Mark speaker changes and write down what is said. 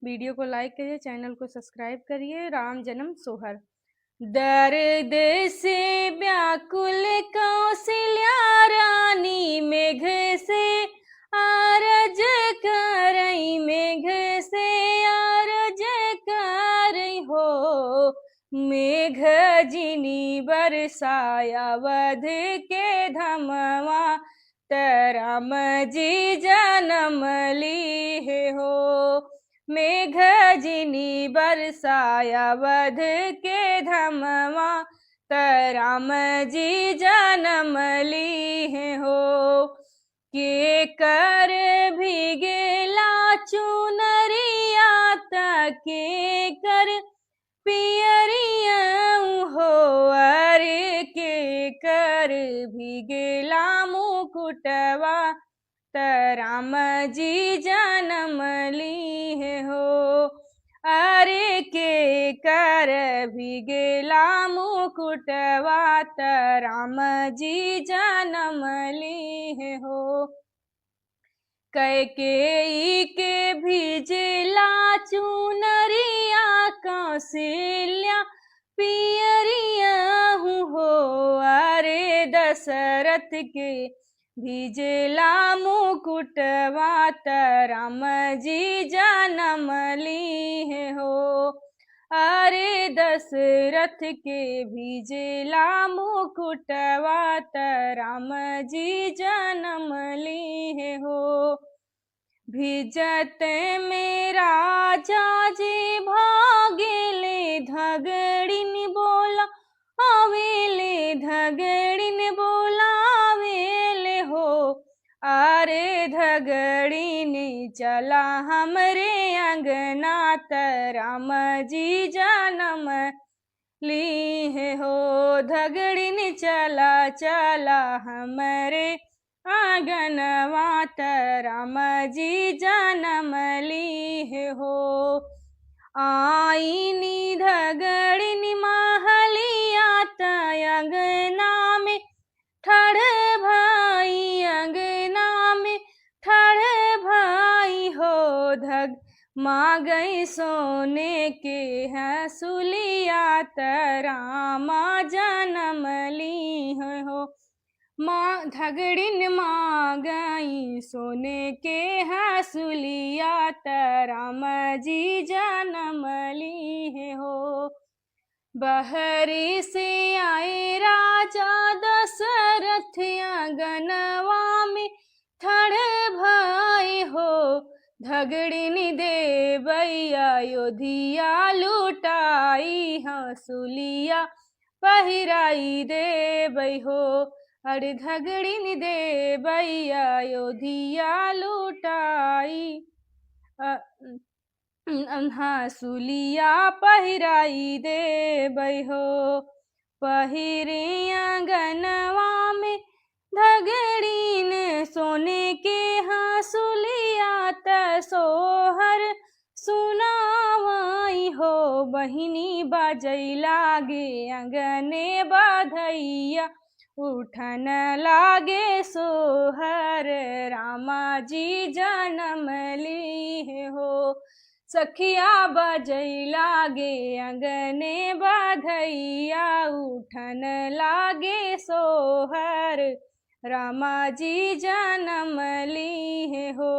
Speaker 1: Video को लाइक करिए, channel को सब्सक्राइब करिए। राम जन्म सोहर। दर्द से व्याकुल कौशल्या रानी, मेघ से आरज करई, मेघ से आरज करई हो। मेघ जिनी बरसाया वध के धमवा, राम जी जन्म लीहे हो। मेघ जिनी बरसाया वध के धमवा, राम जी जन्म लीहे हो। के कर भीगेला चुनरिया, के कर पियरिया हो। अरे के कर भीगेला मुकुटवा, राम जी जन्म लीहे हो। अरे के कर भीगेला मुकुटवा, राम जी जन्म लीहे हो। कैकेयी के भीजला चुनरिया, कौशल्या पियरिया हो। अरे दशरथ के भीजला मुकुटवा, राम जी जन्म लीहे हो। अरे दशरथ के भीजला मुकुटवा, राम जी जन्म लीहे हो। भिजत में राजा जी भागेले, धगड़िन बोला आवेले, धगड़िन बोला आवेले हो। अरे धगड़िन चला हमरे अंगना, राम जी जन्म लीहे हो। धगड़िन चला चला हमरे आंगनवा, राम जी जन्म लीहे हो। आईनी धगड़िन महलिया, अंगना में ठड़ भाई, अंगना में ठड़ भाई हो। धग माँ गई सोने के हंसुलिया, राम जन्म लीहे हो। माँ धगड़िन माँ गई सोने के हंसुलिया, राम जी जन्म लीहे हो। बहरी से आए राजा दशरथ, आंगनवा में ठड़ भाई हो। धगड़िन देवई अयोध्या लुटाई, हंसुलिया पहिराई देवई हो। अरे धगड़िन देवई अयोध्या लुटाई, हंसुलिया पहिराई देवई हो। पहिरे आंगनवा में धगड़िन सोने के हंसुलिया, सोहर सुनावाई हो। बहिनी बाजै लागे अंगने बाधैया, उठन लागे सोहर, रामा जी जन्म लीहे हो। सखिया बजै लागे अंगने बाधैया, उठन लागे सोहर, रामा जी जन्म लीहे हो।